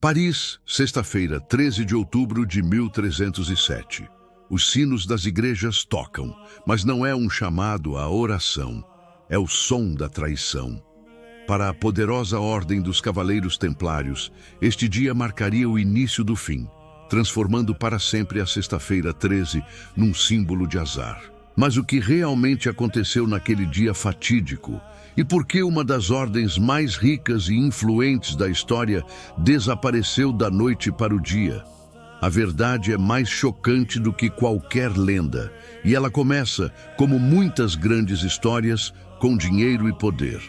Paris, sexta-feira, 13 de outubro de 1307. Os sinos das igrejas tocam, mas não é um chamado à oração, é o som da traição. Para a poderosa ordem dos Cavaleiros Templários, este dia marcaria o início do fim, transformando para sempre a sexta-feira 13 num símbolo de azar. Mas o que realmente aconteceu naquele dia fatídico? E por que uma das ordens mais ricas e influentes da história desapareceu da noite para o dia? A verdade é mais chocante do que qualquer lenda, e ela começa, como muitas grandes histórias, com dinheiro e poder.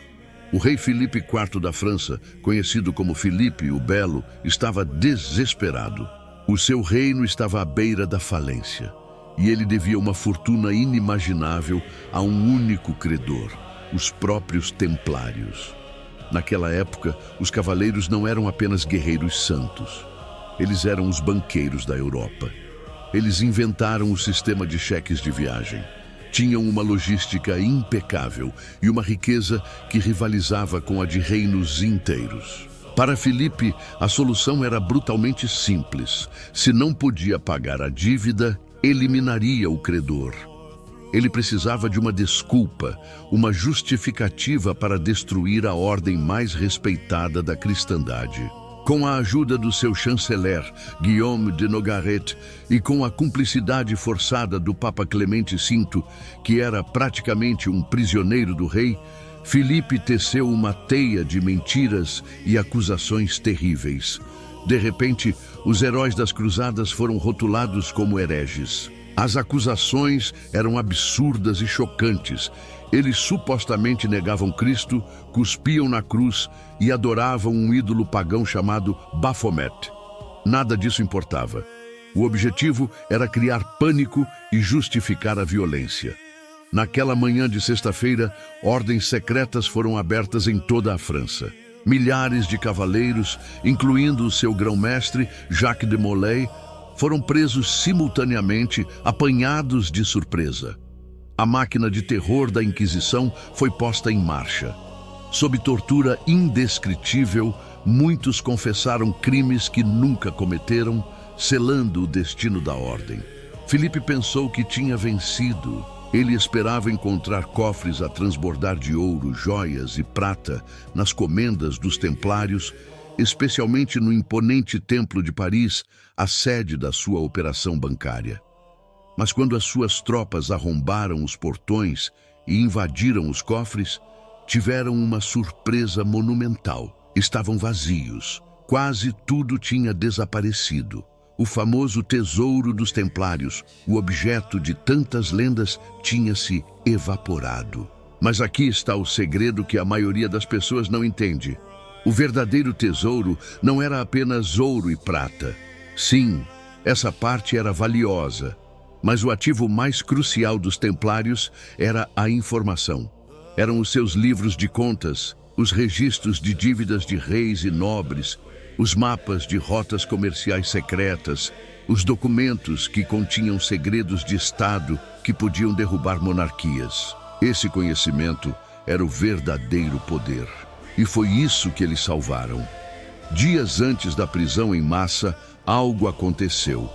O rei Filipe IV da França, conhecido como Filipe o Belo, estava desesperado. O seu reino estava à beira da falência, e ele devia uma fortuna inimaginável a um único credor: os próprios templários. Naquela época, os cavaleiros não eram apenas guerreiros santos. Eles eram os banqueiros da Europa. Eles inventaram o sistema de cheques de viagem. Tinham uma logística impecável e uma riqueza que rivalizava com a de reinos inteiros. Para Filipe, a solução era brutalmente simples. Se não podia pagar a dívida, eliminaria o credor. Ele precisava de uma desculpa, uma justificativa para destruir a ordem mais respeitada da cristandade. Com a ajuda do seu chanceler, Guillaume de Nogaret, e com a cumplicidade forçada do Papa Clemente V, que era praticamente um prisioneiro do rei, Filipe teceu uma teia de mentiras e acusações terríveis. De repente, os heróis das cruzadas foram rotulados como hereges. As acusações eram absurdas e chocantes. Eles supostamente negavam Cristo, cuspiam na cruz e adoravam um ídolo pagão chamado Baphomet. Nada disso importava. O objetivo era criar pânico e justificar a violência. Naquela manhã de sexta-feira, ordens secretas foram abertas em toda a França. Milhares de cavaleiros, incluindo o seu grão-mestre, Jacques de Molay, foram presos simultaneamente, apanhados de surpresa. A máquina de terror da Inquisição foi posta em marcha. Sob tortura indescritível, muitos confessaram crimes que nunca cometeram, selando o destino da ordem. Filipe pensou que tinha vencido. Ele esperava encontrar cofres a transbordar de ouro, joias e prata nas comendas dos templários, especialmente no imponente Templo de Paris, a sede da sua operação bancária. Mas quando as suas tropas arrombaram os portões e invadiram os cofres, tiveram uma surpresa monumental. Estavam vazios. Quase tudo tinha desaparecido. O famoso tesouro dos templários, o objeto de tantas lendas, tinha se evaporado. Mas aqui está o segredo que a maioria das pessoas não entende. O verdadeiro tesouro não era apenas ouro e prata. Sim, essa parte era valiosa, mas o ativo mais crucial dos templários era a informação. Eram os seus livros de contas, os registros de dívidas de reis e nobres, os mapas de rotas comerciais secretas, os documentos que continham segredos de Estado que podiam derrubar monarquias. Esse conhecimento era o verdadeiro poder. E foi isso que eles salvaram. Dias antes da prisão em massa, algo aconteceu.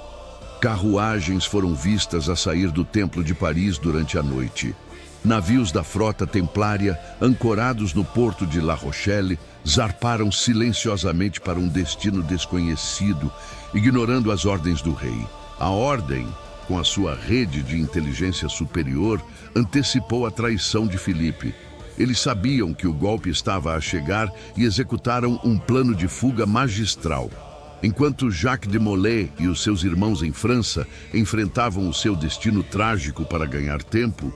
Carruagens foram vistas a sair do Templo de Paris durante a noite. Navios da frota templária, ancorados no porto de La Rochelle, zarparam silenciosamente para um destino desconhecido, ignorando as ordens do rei. A ordem, com a sua rede de inteligência superior, antecipou a traição de Filipe. Eles sabiam que o golpe estava a chegar e executaram um plano de fuga magistral. Enquanto Jacques de Molay e os seus irmãos em França enfrentavam o seu destino trágico para ganhar tempo,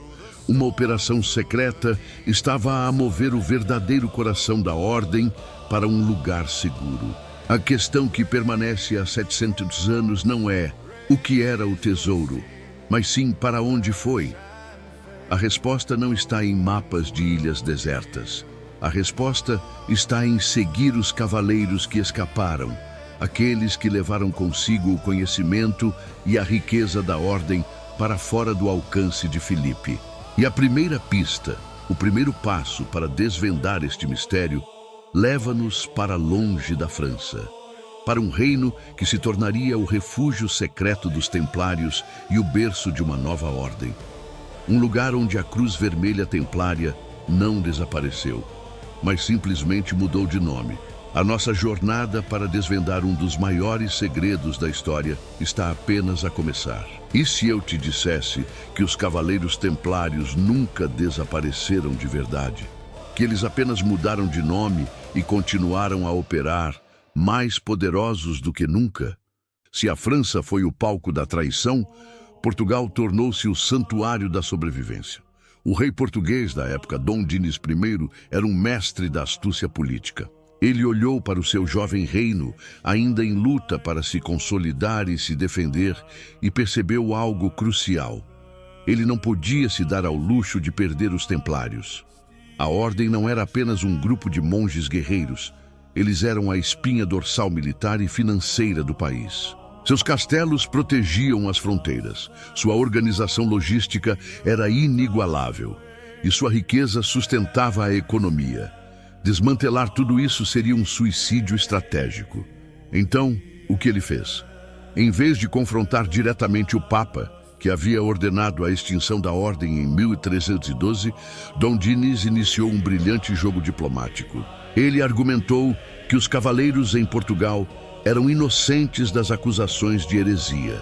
uma operação secreta estava a mover o verdadeiro coração da ordem para um lugar seguro. A questão que permanece há 700 anos não é o que era o tesouro, mas sim para onde foi. A resposta não está em mapas de ilhas desertas. A resposta está em seguir os cavaleiros que escaparam, aqueles que levaram consigo o conhecimento e a riqueza da ordem para fora do alcance de Filipe. E a primeira pista, o primeiro passo para desvendar este mistério, leva-nos para longe da França. para um reino que se tornaria o refúgio secreto dos templários e o berço de uma nova ordem. Um lugar onde a Cruz Vermelha Templária não desapareceu, mas simplesmente mudou de nome. A nossa jornada para desvendar um dos maiores segredos da história está apenas a começar. E se eu te dissesse que os Cavaleiros Templários nunca desapareceram de verdade? Que eles apenas mudaram de nome e continuaram a operar, mais poderosos do que nunca? Se a França foi o palco da traição, Portugal tornou-se o santuário da sobrevivência. O rei português da época, Dom Dinis I, era um mestre da astúcia política. Ele olhou para o seu jovem reino, ainda em luta para se consolidar e se defender, e percebeu algo crucial. Ele não podia se dar ao luxo de perder os templários. A ordem não era apenas um grupo de monges guerreiros. Eles eram a espinha dorsal militar e financeira do país. Seus castelos protegiam as fronteiras. Sua organização logística era inigualável. E sua riqueza sustentava a economia. Desmantelar tudo isso seria um suicídio estratégico. Então, o que ele fez? Em vez de confrontar diretamente o Papa, que havia ordenado a extinção da ordem em 1312, Dom Dinis iniciou um brilhante jogo diplomático. Ele argumentou que os cavaleiros em Portugal eram inocentes das acusações de heresia.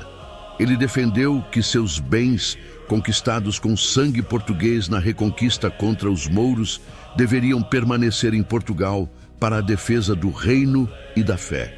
Ele defendeu que seus bens, conquistados com sangue português na reconquista contra os mouros, deveriam permanecer em Portugal para a defesa do reino e da fé.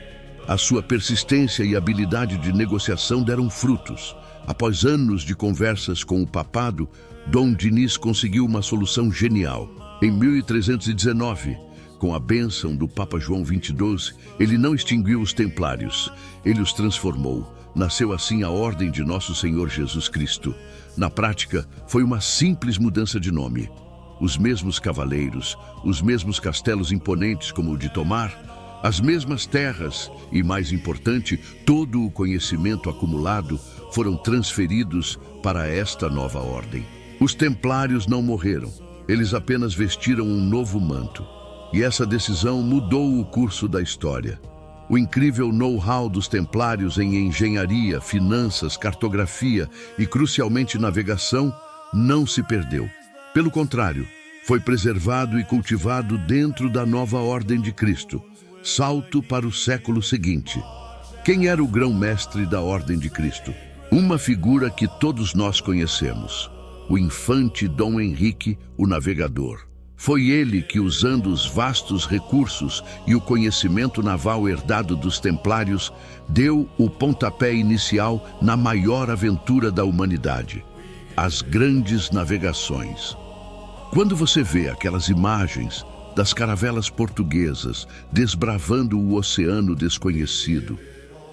A sua persistência e habilidade de negociação deram frutos. Após anos de conversas com o papado, Dom Dinis conseguiu uma solução genial. Em 1319, com a bênção do Papa João XXII, ele não extinguiu os templários, ele os transformou. Nasceu assim a Ordem de Nosso Senhor Jesus Cristo. Na prática, foi uma simples mudança de nome. Os mesmos cavaleiros, os mesmos castelos imponentes como o de Tomar, as mesmas terras e, mais importante, todo o conhecimento acumulado foram transferidos para esta nova ordem. Os templários não morreram, eles apenas vestiram um novo manto. E essa decisão mudou o curso da história. O incrível know-how dos templários em engenharia, finanças, cartografia e, crucialmente, navegação não se perdeu. Pelo contrário, foi preservado e cultivado dentro da nova ordem de Cristo. Salto para o século seguinte. Quem era o grão-mestre da Ordem de Cristo? Uma figura que todos nós conhecemos. O infante Dom Henrique, o Navegador. Foi ele que, usando os vastos recursos e o conhecimento naval herdado dos templários, deu o pontapé inicial na maior aventura da humanidade, as grandes navegações. Quando você vê aquelas imagens das caravelas portuguesas desbravando o oceano desconhecido,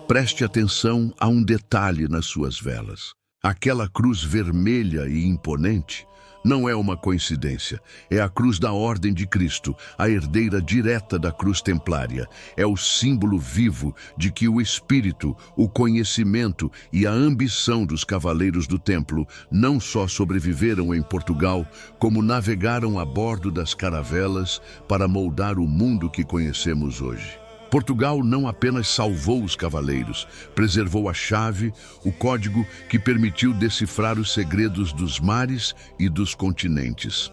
preste atenção a um detalhe nas suas velas. Aquela cruz vermelha e imponente não é uma coincidência. É a cruz da Ordem de Cristo, a herdeira direta da cruz templária. É o símbolo vivo de que o espírito, o conhecimento e a ambição dos cavaleiros do templo não só sobreviveram em Portugal, como navegaram a bordo das caravelas para moldar o mundo que conhecemos hoje. Portugal não apenas salvou os cavaleiros, preservou a chave, o código que permitiu decifrar os segredos dos mares e dos continentes.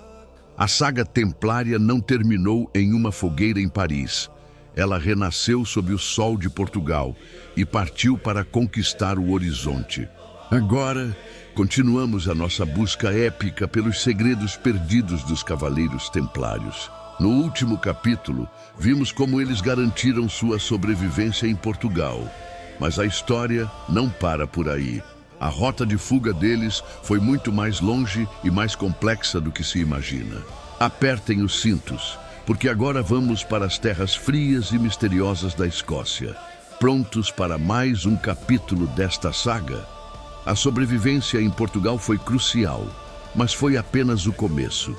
A saga templária não terminou em uma fogueira em Paris. Ela renasceu sob o sol de Portugal e partiu para conquistar o horizonte. Agora, continuamos a nossa busca épica pelos segredos perdidos dos cavaleiros templários. No último capítulo, vimos como eles garantiram sua sobrevivência em Portugal. Mas a história não para por aí. A rota de fuga deles foi muito mais longe e mais complexa do que se imagina. Apertem os cintos, porque agora vamos para as terras frias e misteriosas da Escócia. Prontos para mais um capítulo desta saga? A sobrevivência em Portugal foi crucial, mas foi apenas o começo.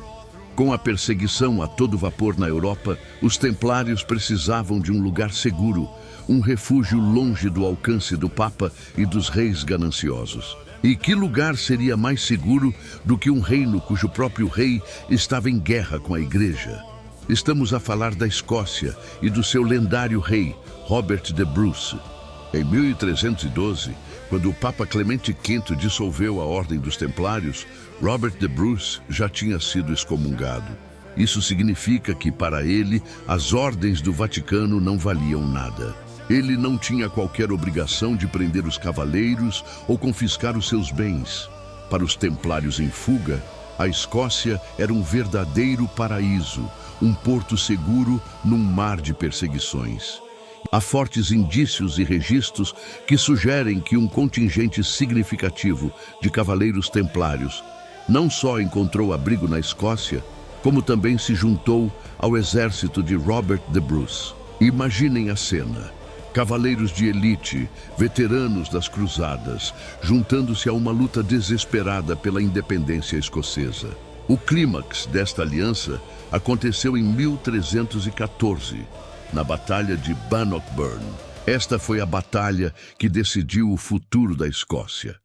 Com a perseguição a todo vapor na Europa, os templários precisavam de um lugar seguro, um refúgio longe do alcance do Papa e dos reis gananciosos. E que lugar seria mais seguro do que um reino cujo próprio rei estava em guerra com a Igreja? Estamos a falar da Escócia e do seu lendário rei, Robert de Bruce. Em 1312, quando o Papa Clemente V dissolveu a Ordem dos Templários, Robert de Bruce já tinha sido excomungado. Isso significa que, para ele, as ordens do Vaticano não valiam nada. Ele não tinha qualquer obrigação de prender os cavaleiros ou confiscar os seus bens. Para os templários em fuga, a Escócia era um verdadeiro paraíso, um porto seguro num mar de perseguições. Há fortes indícios e registros que sugerem que um contingente significativo de cavaleiros templários não só encontrou abrigo na Escócia, como também se juntou ao exército de Robert de Bruce. Imaginem a cena. Cavaleiros de elite, veteranos das cruzadas, juntando-se a uma luta desesperada pela independência escocesa. O clímax desta aliança aconteceu em 1314, na Batalha de Bannockburn. Esta foi a batalha que decidiu o futuro da Escócia.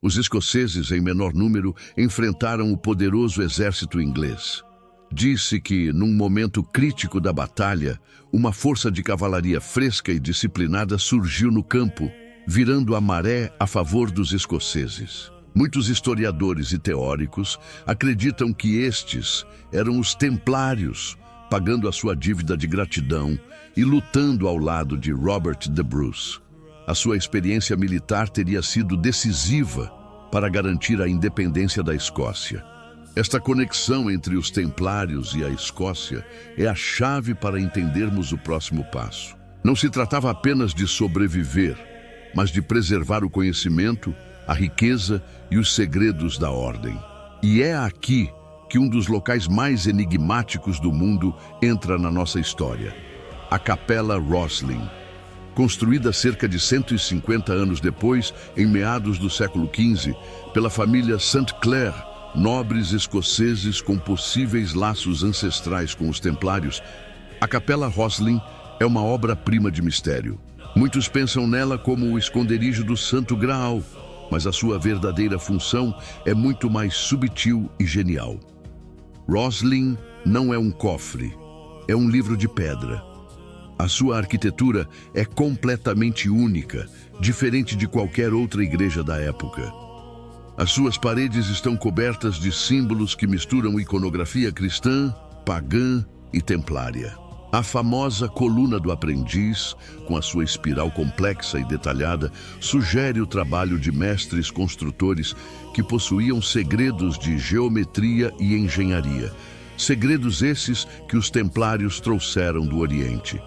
Os escoceses, em menor número, enfrentaram o poderoso exército inglês. Disse que, num momento crítico da batalha, uma força de cavalaria fresca e disciplinada surgiu no campo, virando a maré a favor dos escoceses. Muitos historiadores e teóricos acreditam que estes eram os templários, pagando a sua dívida de gratidão e lutando ao lado de Robert de Bruce. A sua experiência militar teria sido decisiva para garantir a independência da Escócia. Esta conexão entre os templários e a Escócia é a chave para entendermos o próximo passo. Não se tratava apenas de sobreviver, mas de preservar o conhecimento, a riqueza e os segredos da ordem. E é aqui que um dos locais mais enigmáticos do mundo entra na nossa história: a Capela Rosslyn. Construída cerca de 150 anos depois, em meados do século XV, pela família St. Clair, nobres escoceses com possíveis laços ancestrais com os templários, a Capela Rosslyn é uma obra-prima de mistério. Muitos pensam nela como o esconderijo do Santo Graal, mas a sua verdadeira função é muito mais subtil e genial. Rosslyn não é um cofre, é um livro de pedra. A sua arquitetura é completamente única, diferente de qualquer outra igreja da época. As suas paredes estão cobertas de símbolos que misturam iconografia cristã, pagã e templária. A famosa coluna do aprendiz, com a sua espiral complexa e detalhada, sugere o trabalho de mestres construtores que possuíam segredos de geometria e engenharia. Segredos esses que os templários trouxeram do Oriente.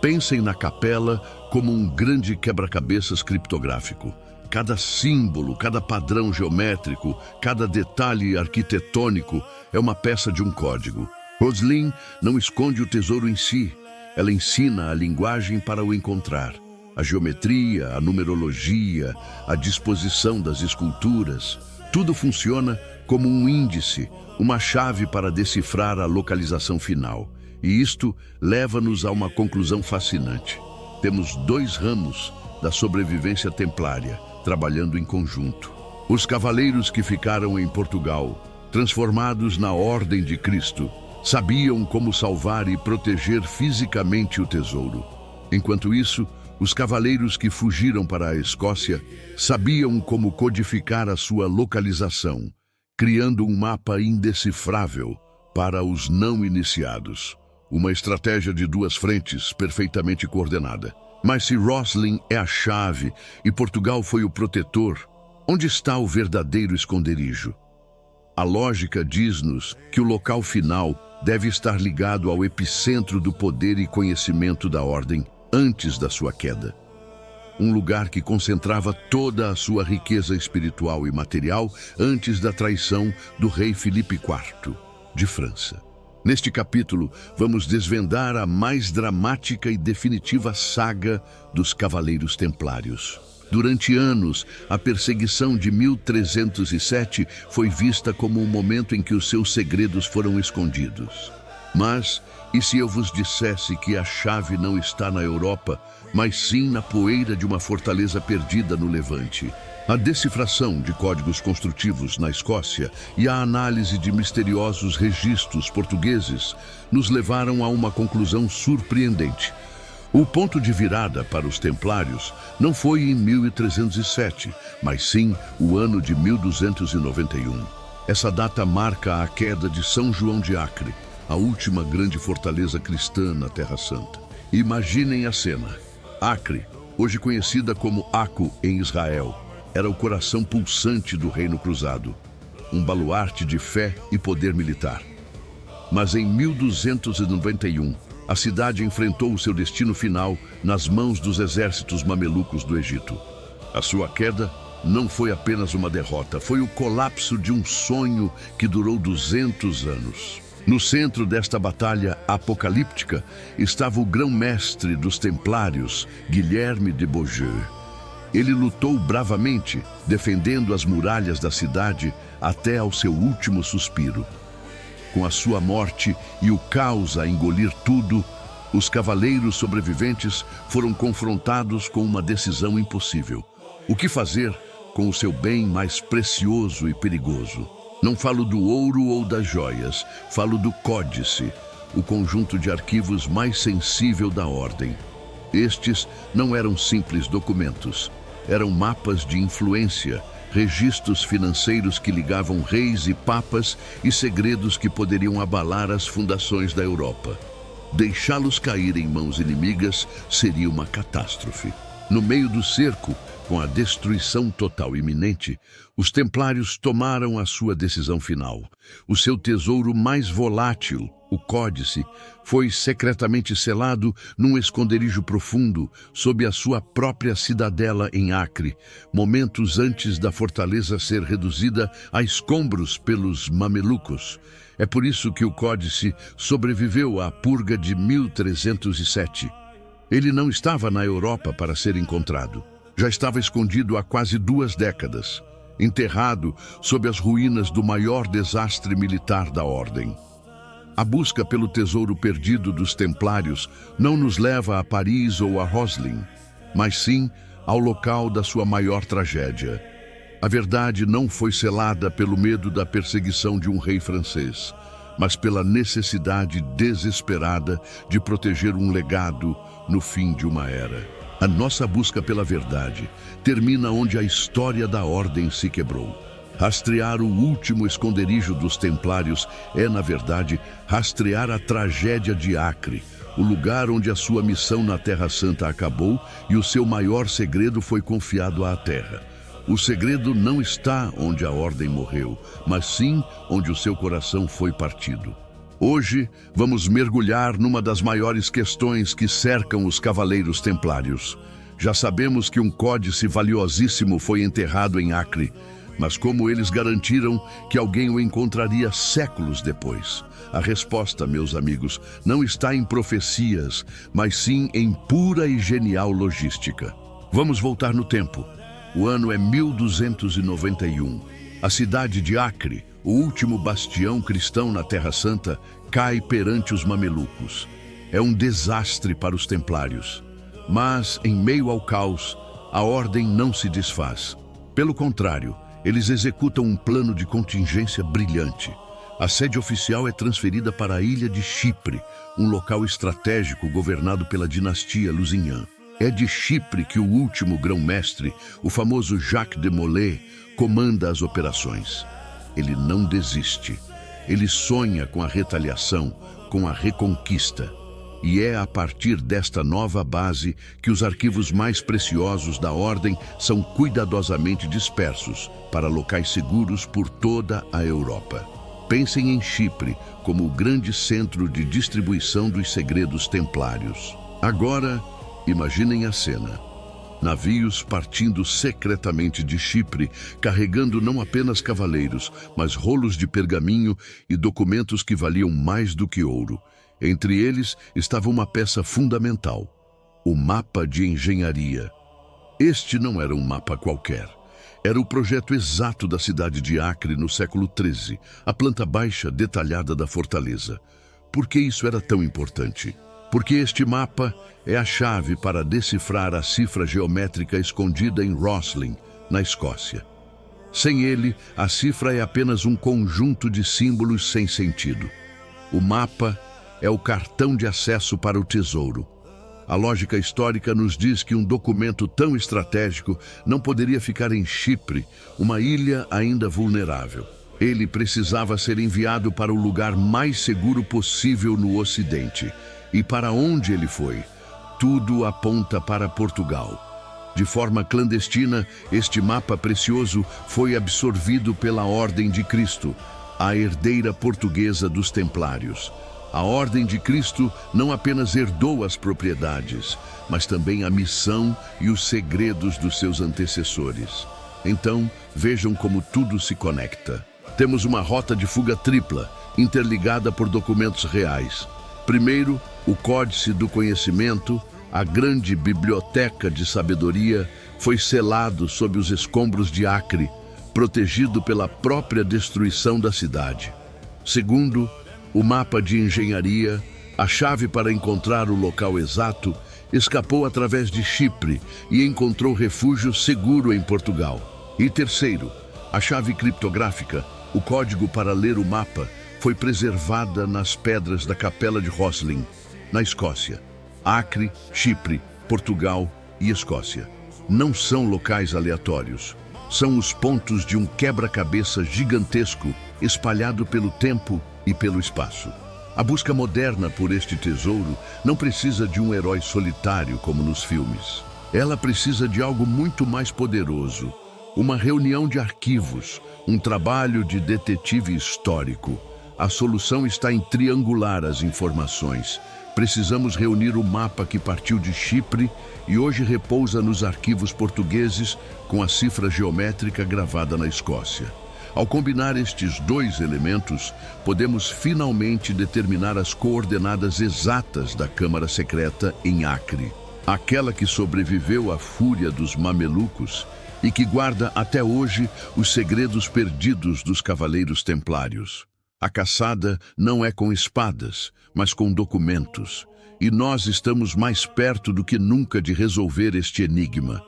Pensem na capela como um grande quebra-cabeças criptográfico. Cada símbolo, cada padrão geométrico, cada detalhe arquitetônico é uma peça de um código. Rosslyn não esconde o tesouro em si, ela ensina a linguagem para o encontrar. A geometria, a numerologia, a disposição das esculturas, tudo funciona como um índice, uma chave para decifrar a localização final. E isto leva-nos a uma conclusão fascinante. Temos dois ramos da sobrevivência templária, trabalhando em conjunto. Os cavaleiros que ficaram em Portugal, transformados na Ordem de Cristo, sabiam como salvar e proteger fisicamente o tesouro. Enquanto isso, os cavaleiros que fugiram para a Escócia sabiam como codificar a sua localização, criando um mapa indecifrável para os não iniciados. Uma estratégia de duas frentes perfeitamente coordenada. Mas se Rosslyn é a chave e Portugal foi o protetor, onde está o verdadeiro esconderijo? A lógica diz-nos que o local final deve estar ligado ao epicentro do poder e conhecimento da ordem antes da sua queda. Um lugar que concentrava toda a sua riqueza espiritual e material antes da traição do rei Filipe IV, de França. Neste capítulo, vamos desvendar a mais dramática e definitiva saga dos Cavaleiros Templários. Durante anos, a perseguição de 1307 foi vista como um momento em que os seus segredos foram escondidos. Mas, e se eu vos dissesse que a chave não está na Europa, mas sim na poeira de uma fortaleza perdida no Levante? A decifração de códigos construtivos na Escócia e a análise de misteriosos registros portugueses nos levaram a uma conclusão surpreendente. O ponto de virada para os Templários não foi em 1307, mas sim o ano de 1291. Essa data marca a queda de São João de Acre, a última grande fortaleza cristã na Terra Santa. Imaginem a cena. Acre, hoje conhecida como Aco em Israel, era o coração pulsante do Reino Cruzado, um baluarte de fé e poder militar. Mas em 1291, a cidade enfrentou o seu destino final nas mãos dos exércitos mamelucos do Egito. A sua queda não foi apenas uma derrota, foi o colapso de um sonho que durou 200 anos. No centro desta batalha apocalíptica estava o grão-mestre dos Templários, Guilherme de Beaujeu. Ele lutou bravamente, defendendo as muralhas da cidade até ao seu último suspiro. Com a sua morte e o caos a engolir tudo, os cavaleiros sobreviventes foram confrontados com uma decisão impossível. O que fazer com o seu bem mais precioso e perigoso? Não falo do ouro ou das joias, falo do códice, o conjunto de arquivos mais sensível da Ordem. Estes não eram simples documentos, eram mapas de influência, registros financeiros que ligavam reis e papas e segredos que poderiam abalar as fundações da Europa. Deixá-los cair em mãos inimigas seria uma catástrofe. No meio do cerco, com a destruição total iminente, os Templários tomaram a sua decisão final. O seu tesouro mais volátil, o códice, foi secretamente selado num esconderijo profundo sob a sua própria cidadela em Acre, momentos antes da fortaleza ser reduzida a escombros pelos mamelucos. É por isso que o códice sobreviveu à purga de 1307. Ele não estava na Europa para ser encontrado. Já estava escondido há quase 2 décadas, enterrado sob as ruínas do maior desastre militar da Ordem. A busca pelo tesouro perdido dos Templários não nos leva a Paris ou a Roslin, mas sim ao local da sua maior tragédia. A verdade não foi selada pelo medo da perseguição de um rei francês, mas pela necessidade desesperada de proteger um legado no fim de uma era. A nossa busca pela verdade termina onde a história da Ordem se quebrou. Rastrear o último esconderijo dos Templários é, na verdade, rastrear a tragédia de Acre, o lugar onde a sua missão na Terra Santa acabou e o seu maior segredo foi confiado à Terra. O segredo não está onde a Ordem morreu, mas sim onde o seu coração foi partido. Hoje, vamos mergulhar numa das maiores questões que cercam os Cavaleiros Templários. Já sabemos que um códice valiosíssimo foi enterrado em Acre, mas como eles garantiram que alguém o encontraria séculos depois? A resposta, meus amigos, não está em profecias, mas sim em pura e genial logística. Vamos voltar no tempo. O ano é 1291. A cidade de Acre, o último bastião cristão na Terra Santa, cai perante os mamelucos. É um desastre para os Templários. Mas, em meio ao caos, a Ordem não se desfaz. Pelo contrário, eles executam um plano de contingência brilhante. A sede oficial é transferida para a ilha de Chipre, um local estratégico governado pela dinastia Lusignan. É de Chipre que o último grão-mestre, o famoso Jacques de Molay, comanda as operações. Ele não desiste. Ele sonha com a retaliação, com a reconquista. E é a partir desta nova base que os arquivos mais preciosos da Ordem são cuidadosamente dispersos para locais seguros por toda a Europa. Pensem em Chipre como o grande centro de distribuição dos segredos templários. Agora, imaginem a cena. Navios partindo secretamente de Chipre, carregando não apenas cavaleiros, mas rolos de pergaminho e documentos que valiam mais do que ouro. Entre eles estava uma peça fundamental, o mapa de engenharia. Este não era um mapa qualquer. Era o projeto exato da cidade de Acre no século XIII, a planta baixa detalhada da fortaleza. Por que isso era tão importante? Porque este mapa é a chave para decifrar a cifra geométrica escondida em Roslin, na Escócia. Sem ele, a cifra é apenas um conjunto de símbolos sem sentido. O mapa é o cartão de acesso para o tesouro. A lógica histórica nos diz que um documento tão estratégico não poderia ficar em Chipre, uma ilha ainda vulnerável. Ele precisava ser enviado para o lugar mais seguro possível no Ocidente. E para onde ele foi? Tudo aponta para Portugal. De forma clandestina, este mapa precioso foi absorvido pela Ordem de Cristo, a herdeira portuguesa dos Templários. A Ordem de Cristo não apenas herdou as propriedades, mas também a missão e os segredos dos seus antecessores. Então, vejam como tudo se conecta. Temos uma rota de fuga tripla, interligada por documentos reais. Primeiro, o Códice do Conhecimento, a grande biblioteca de sabedoria, foi selado sob os escombros de Acre, protegido pela própria destruição da cidade. Segundo, o mapa de engenharia, a chave para encontrar o local exato, escapou através de Chipre e encontrou refúgio seguro em Portugal. E terceiro, a chave criptográfica, o código para ler o mapa, foi preservada nas pedras da Capela de Roslin, na Escócia. Acre, Chipre, Portugal e Escócia não são locais aleatórios. São os pontos de um quebra-cabeça gigantesco espalhado pelo tempo e pelo espaço. A busca moderna por este tesouro não precisa de um herói solitário como nos filmes. Ela precisa de algo muito mais poderoso. Uma reunião de arquivos, um trabalho de detetive histórico. A solução está em triangular as informações. Precisamos reunir o mapa que partiu de Chipre e hoje repousa nos arquivos portugueses com a cifra geométrica gravada na Escócia. Ao combinar estes dois elementos, podemos finalmente determinar as coordenadas exatas da Câmara Secreta em Acre, aquela que sobreviveu à fúria dos mamelucos e que guarda até hoje os segredos perdidos dos Cavaleiros Templários. A caçada não é com espadas, mas com documentos. E nós estamos mais perto do que nunca de resolver este enigma.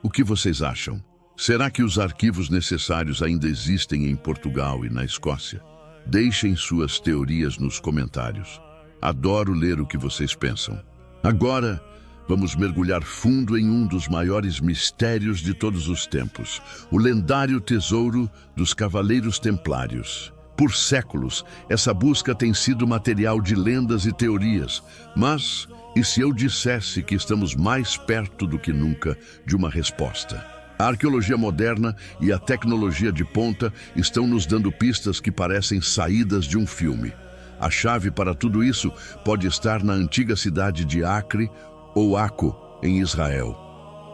O que vocês acham? Será que os arquivos necessários ainda existem em Portugal e na Escócia? Deixem suas teorias nos comentários. Adoro ler o que vocês pensam. Agora, vamos mergulhar fundo em um dos maiores mistérios de todos os tempos, o lendário tesouro dos Cavaleiros Templários. Por séculos, essa busca tem sido material de lendas e teorias, mas e se eu dissesse que estamos mais perto do que nunca de uma resposta? A arqueologia moderna e a tecnologia de ponta estão nos dando pistas que parecem saídas de um filme. A chave para tudo isso pode estar na antiga cidade de Acre ou Aco, em Israel.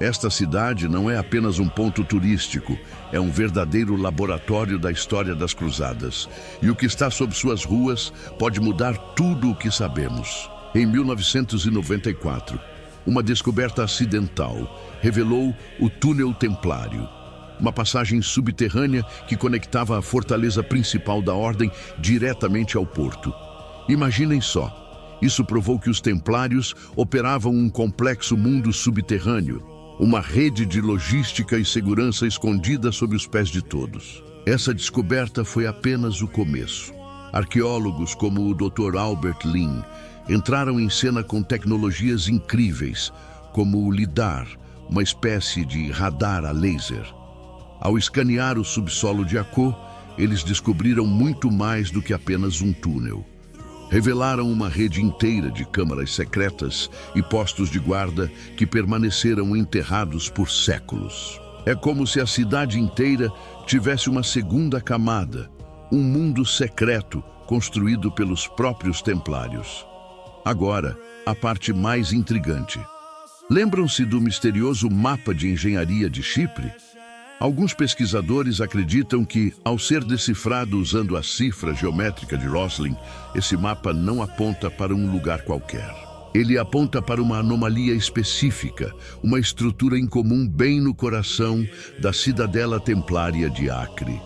Esta cidade não é apenas um ponto turístico, é um verdadeiro laboratório da história das cruzadas. E o que está sob suas ruas pode mudar tudo o que sabemos. Em 1994, uma descoberta acidental revelou o Túnel Templário, uma passagem subterrânea que conectava a fortaleza principal da Ordem diretamente ao porto. Imaginem só, isso provou que os Templários operavam um complexo mundo subterrâneo, uma rede de logística e segurança escondida sob os pés de todos. Essa descoberta foi apenas o começo. Arqueólogos como o Dr. Albert Lin entraram em cena com tecnologias incríveis, como o LIDAR, uma espécie de radar a laser. Ao escanear o subsolo de Acô, eles descobriram muito mais do que apenas um túnel. Revelaram uma rede inteira de câmaras secretas e postos de guarda que permaneceram enterrados por séculos. É como se a cidade inteira tivesse uma segunda camada, um mundo secreto construído pelos próprios Templários. Agora, a parte mais intrigante. Lembram-se do misterioso mapa de engenharia de Chipre? Alguns pesquisadores acreditam que, ao ser decifrado usando a cifra geométrica de Roslin, esse mapa não aponta para um lugar qualquer. Ele aponta para uma anomalia específica, uma estrutura incomum bem no coração da cidadela templária de Acre.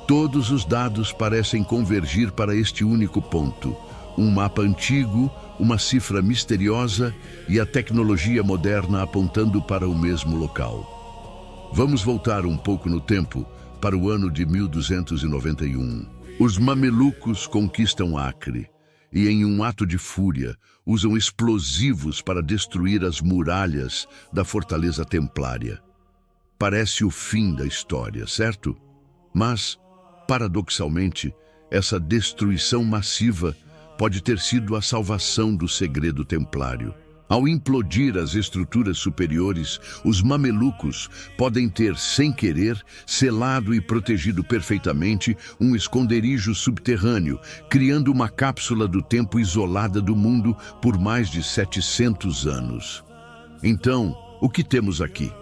Todos os dados parecem convergir para este único ponto, Um mapa antigo, uma cifra misteriosa e a tecnologia moderna apontando para o mesmo local. Vamos voltar um pouco no tempo, para o ano de 1291. Os mamelucos conquistam Acre e, em um ato de fúria, usam explosivos para destruir as muralhas da fortaleza templária. Parece o fim da história, certo? Mas, paradoxalmente, essa destruição massiva pode ter sido a salvação do segredo templário. Ao implodir as estruturas superiores, os mamelucos podem ter, sem querer, selado e protegido perfeitamente um esconderijo subterrâneo, criando uma cápsula do tempo isolada do mundo por mais de 700 anos. Então, o que temos aqui?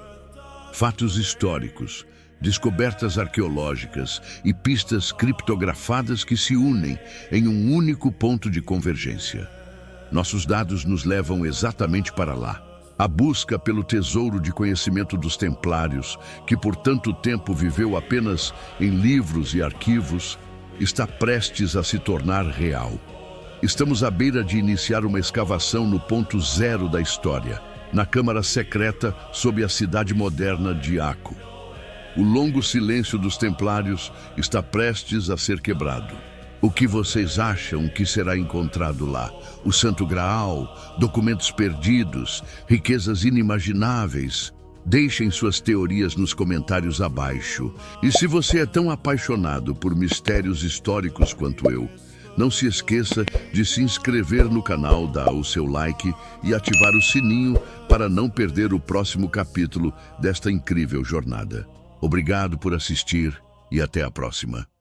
Fatos históricos, descobertas arqueológicas e pistas criptografadas que se unem em um único ponto de convergência. Nossos dados nos levam exatamente para lá. A busca pelo tesouro de conhecimento dos templários, que por tanto tempo viveu apenas em livros e arquivos, está prestes a se tornar real. Estamos à beira de iniciar uma escavação no ponto zero da história, na câmara secreta sob a cidade moderna de Aco. O longo silêncio dos templários está prestes a ser quebrado. O que vocês acham que será encontrado lá? O Santo Graal, documentos perdidos, riquezas inimagináveis? Deixem suas teorias nos comentários abaixo. E se você é tão apaixonado por mistérios históricos quanto eu, não se esqueça de se inscrever no canal, dar o seu like e ativar o sininho para não perder o próximo capítulo desta incrível jornada. Obrigado por assistir e até a próxima.